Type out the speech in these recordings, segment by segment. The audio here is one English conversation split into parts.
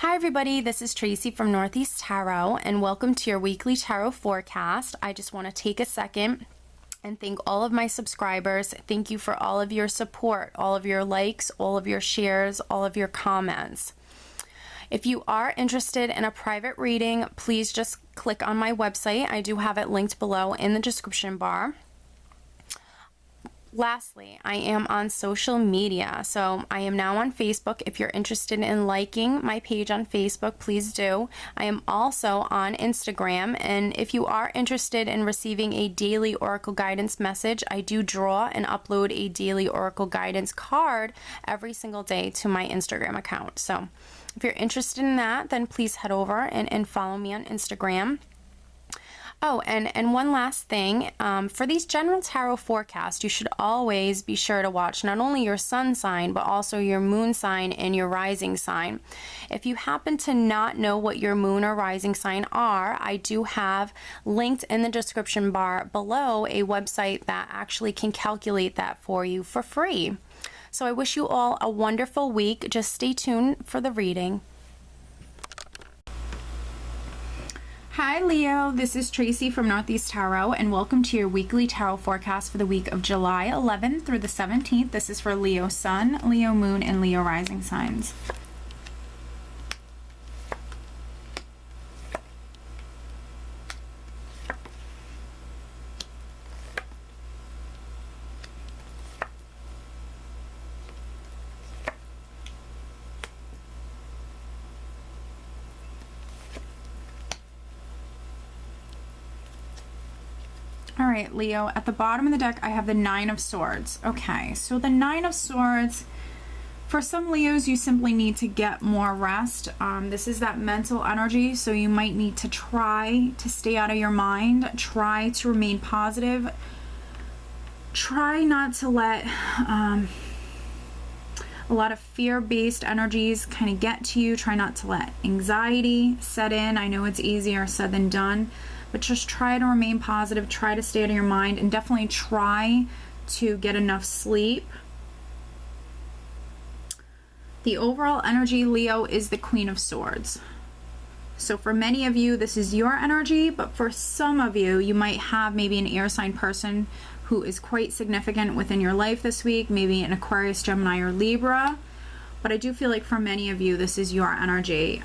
Hi everybody, this is Tracy from Northeast Tarot and welcome to your weekly tarot forecast. I just want to take a second and thank all of my subscribers. Thank you for all of your support, all of your likes, all of your shares, all of your comments. If you are interested in a private reading, please just click on my website. I do have it linked below in the description bar. Lastly, I am on social media, so I am now on Facebook. If you're interested in liking my page on Facebook, please do. I am also on Instagram, and if you are interested in receiving a daily Oracle guidance message, I do draw and upload a daily Oracle guidance card every single day to my Instagram account. So if you're interested in that, then please head over and follow me on Instagram. Oh, and one last thing, for these general tarot forecasts, you should always be sure to watch not only your sun sign, but also your moon sign and your rising sign. If you happen to not know what your moon or rising sign are, I do have linked in the description bar below a website that actually can calculate that for you for free. So I wish you all a wonderful week. Just stay tuned for the reading. Hi Leo, this is Tracy from Northeast Tarot and welcome to your weekly tarot forecast for the week of July 11th through the 17th. This is for Leo Sun, Leo Moon, and Leo Rising signs. All right, Leo, at the bottom of the deck, I have the Nine of Swords. Okay, so the Nine of Swords, for some Leos, you simply need to get more rest. This is that mental energy, so you might need to try to stay out of your mind, try to remain positive, try not to let a lot of fear-based energies kind of get to you, try not to let anxiety set in. I know it's easier said than done, but just try to remain positive, try to stay out of your mind, and definitely try to get enough sleep. The overall energy, Leo, is the Queen of Swords. So for many of you, this is your energy, but for some of you, you might have maybe an air sign person who is quite significant within your life this week, maybe an Aquarius, Gemini, or Libra. But I do feel like for many of you, this is your energy.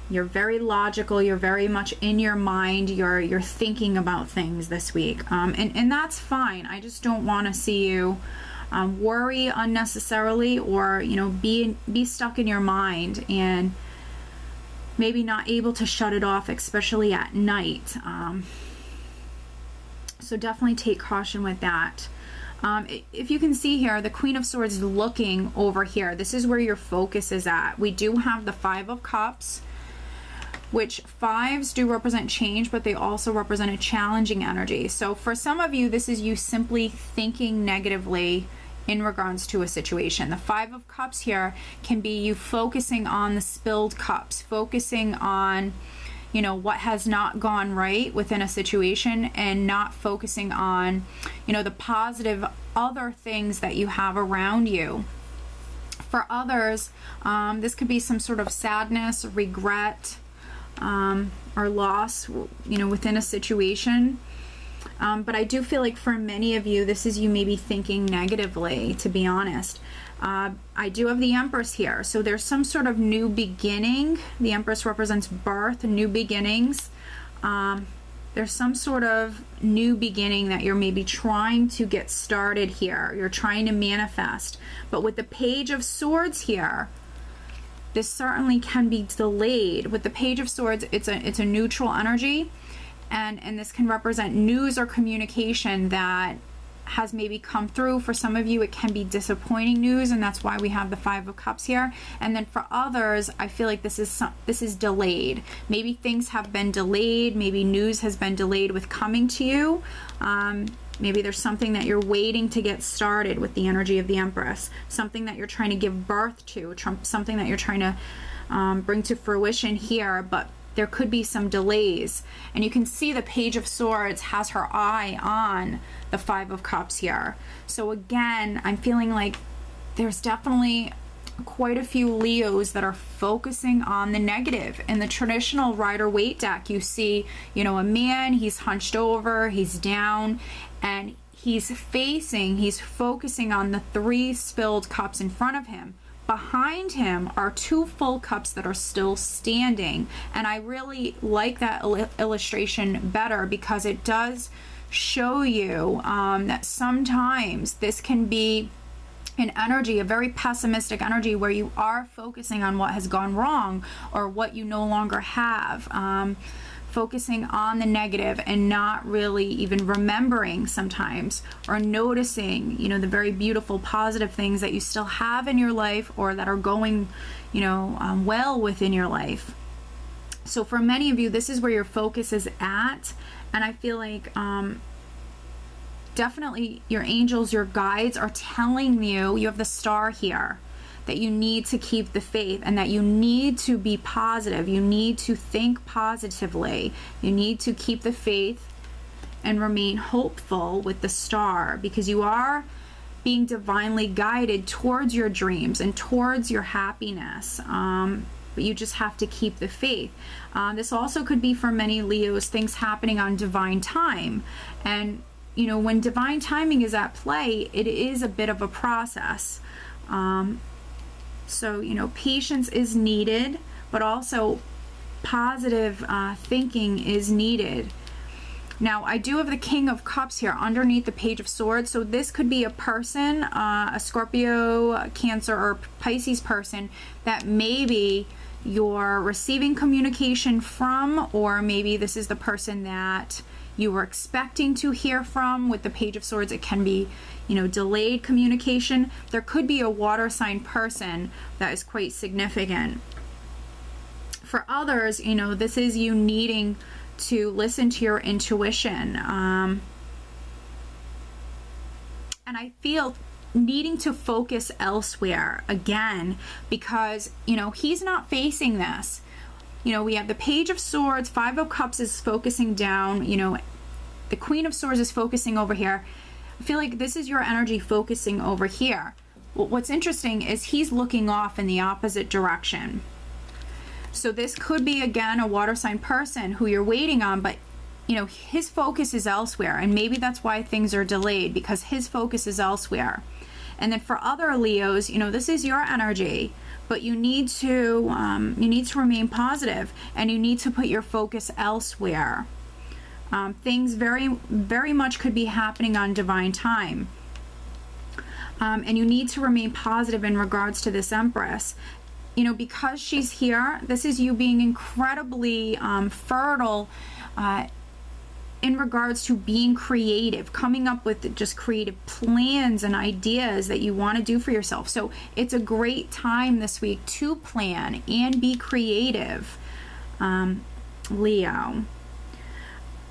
You're very logical, you're very much in your mind, you're thinking about things this week, and that's fine. I just don't want to see you worry unnecessarily, or be stuck in your mind and maybe not able to shut it off, especially at night. So definitely take caution with that. If you can see here, the Queen of Swords is looking over here. This is where your focus is at. We do have the Five of Cups, which fives do represent change, but they also represent a challenging energy. So for some of you, this is you simply thinking negatively in regards to a situation. The Five of Cups here can be you focusing on the spilled cups, focusing on what has not gone right within a situation, and not focusing on the positive other things that you have around you. For others, this could be some sort of sadness, regret, or loss, within a situation. But I do feel like for many of you, this is you maybe thinking negatively, to be honest. I do have the Empress here. So there's some sort of new beginning. The Empress represents birth, new beginnings. There's some sort of new beginning that you're maybe trying to get started here. You're trying to manifest. But with the Page of Swords here, this certainly can be delayed. With the Page of Swords, it's a neutral energy, and this can represent news or communication that has maybe come through. For some of you, it can be disappointing news, and that's why we have the Five of Cups here. And then for others, I feel like this is delayed. Maybe things have been delayed. Maybe news has been delayed with coming to you. Maybe there's something that you're waiting to get started with the energy of the Empress, something that you're trying to give birth to, something that you're trying to bring to fruition here, but there could be some delays. And you can see the Page of Swords has her eye on the Five of Cups here. So again, I'm feeling like there's definitely quite a few Leos that are focusing on the negative. In the traditional Rider-Waite deck, you see, you know, a man, he's hunched over, he's down, and he's focusing on the 3 spilled cups in front of him. Behind him are 2 full cups that are still standing. And I really like that illustration better because it does show you that sometimes this can be an energy, a very pessimistic energy, where you are focusing on what has gone wrong or what you no longer have. Focusing on the negative and not really even remembering sometimes or noticing, you know, the very beautiful positive things that you still have in your life or that are going, you know, well within your life. So for many of you, this is where your focus is at. And I feel like definitely your angels, your guides are telling you, you have the star here, that you need to keep the faith and that you need to be positive. You need to think positively. You need to keep the faith and remain hopeful with the star, because you are being divinely guided towards your dreams and towards your happiness. But you just have to keep the faith. This also could be for many Leos, things happening on divine time. And, you know, when divine timing is at play, it is a bit of a process. So, you know, patience is needed, but also positive thinking is needed. Now, I do have the King of Cups here underneath the Page of Swords. So this could be a person, a Scorpio, Cancer, or Pisces person that maybe you're receiving communication from, or maybe this is the person that you were expecting to hear from. With the Page of Swords, it can be, you know, delayed communication. There could be a water sign person that is quite significant. For others, you know, this is you needing to listen to your intuition. And I feel needing to focus elsewhere again, because, you know, he's not facing this. You know, we have the Page of Swords, 5 of Cups is focusing down, you know, the Queen of Swords is focusing over here. I feel like this is your energy focusing over here. Well, what's interesting is he's looking off in the opposite direction. So this could be, again, a water sign person who you're waiting on, but, you know, his focus is elsewhere. And maybe that's why things are delayed, because his focus is elsewhere. And then for other Leos, you know, this is your energy, but you need to remain positive, and you need to put your focus elsewhere. Things very much could be happening on divine time. And you need to remain positive in regards to this Empress. You know, because she's here, this is you being incredibly fertile in regards to being creative, coming up with just creative plans and ideas that you want to do for yourself. So it's a great time this week to plan and be creative, Leo.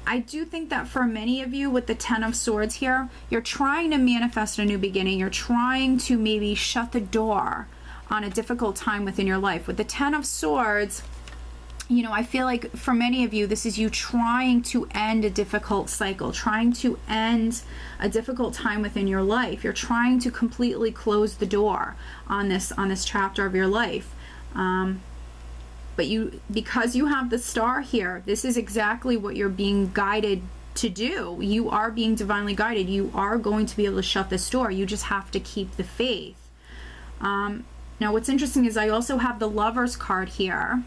I do think that for many of you with the 10 of Swords here, you're trying to manifest a new beginning. You're trying to maybe shut the door on a difficult time within your life. With the 10 of Swords, you know, I feel like for many of you, this is you trying to end a difficult cycle, trying to end a difficult time within your life. You're trying to completely close the door on this chapter of your life. But because you have the star here, this is exactly what you're being guided to do. You are being divinely guided. You are going to be able to shut this door. You just have to keep the faith. Now, what's interesting is I also have the Lovers card here.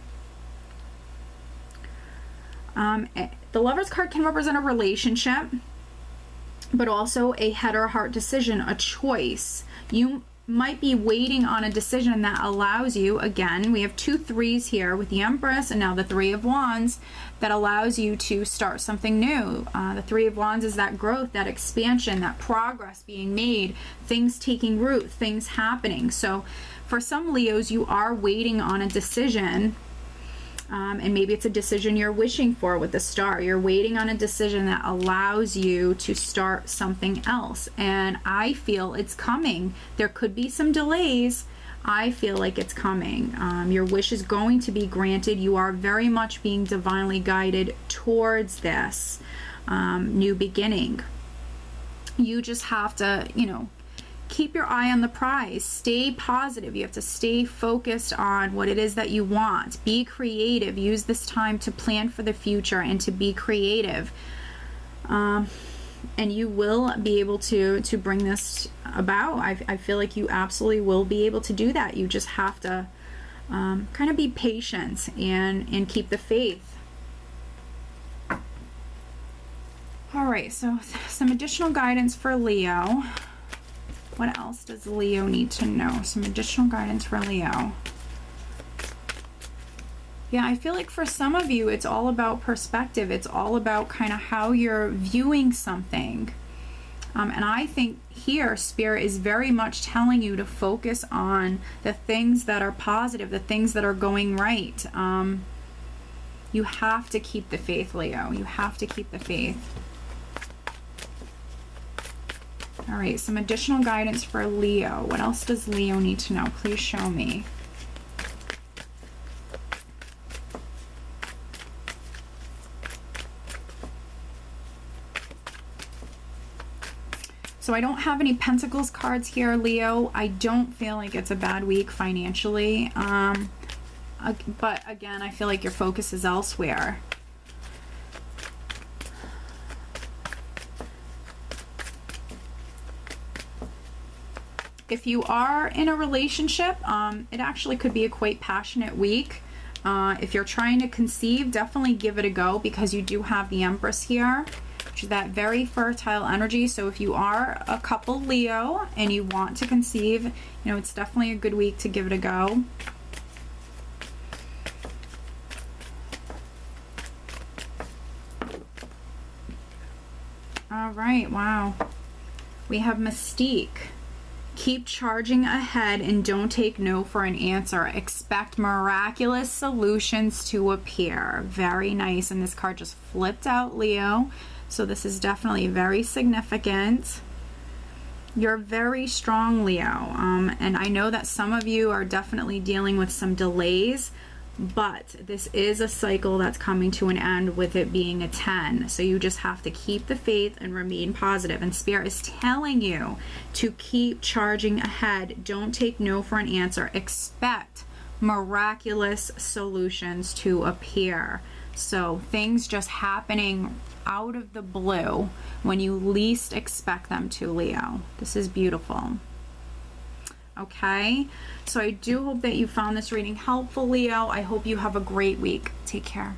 The Lovers card can represent a relationship, but also a head or heart decision, a choice. You might be waiting on a decision that allows you, again, we have 2 3s here with the Empress and now the 3 of Wands, that allows you to start something new. The 3 of Wands is that growth, that expansion, that progress being made, things taking root, things happening. So for some Leos, you are waiting on a decision. And maybe it's a decision you're wishing for with the star. You're waiting on a decision that allows you to start something else. And I feel it's coming. There could be some delays. I feel like it's coming. Your wish is going to be granted. You are very much being divinely guided towards this new beginning. You just have to, you know, keep your eye on the prize. Stay positive. You have to stay focused on what it is that you want. Be creative. Use this time to plan for the future and to be creative. And you will be able to bring this about. I feel like you absolutely will be able to do that. You just have to kind of be patient and keep the faith. All right, so some additional guidance for Leo. What else does Leo need to know? Some additional guidance for Leo. Yeah, I feel like for some of you, it's all about perspective. It's all about kind of how you're viewing something. And I think here, Spirit is very much telling you to focus on the things that are positive, the things that are going right. You have to keep the faith, Leo. You have to keep the faith. All right, some additional guidance for Leo. What else does Leo need to know? Please show me. So I don't have any Pentacles cards here, Leo. I don't feel like it's a bad week financially. But again, I feel like your focus is elsewhere. If you are in a relationship, it actually could be a quite passionate week. If you're trying to conceive, definitely give it a go, because you do have the Empress here, which is that very fertile energy. So if you are a couple, Leo, and you want to conceive, you know, it's definitely a good week to give it a go. All right, wow. We have Mystique. Keep charging ahead and don't take no for an answer. Expect miraculous solutions to appear. Very nice. And this card just flipped out, Leo. So this is definitely very significant. You're very strong, Leo. And I know that some of you are definitely dealing with some delays, but this is a cycle that's coming to an end with it being a 10. So you just have to keep the faith and remain positive. And Spirit is telling you to keep charging ahead. Don't take no for an answer. Expect miraculous solutions to appear. So things just happening out of the blue when you least expect them to, Leo. This is beautiful. Okay, so I do hope that you found this reading helpful, Leo. I hope you have a great week. Take care.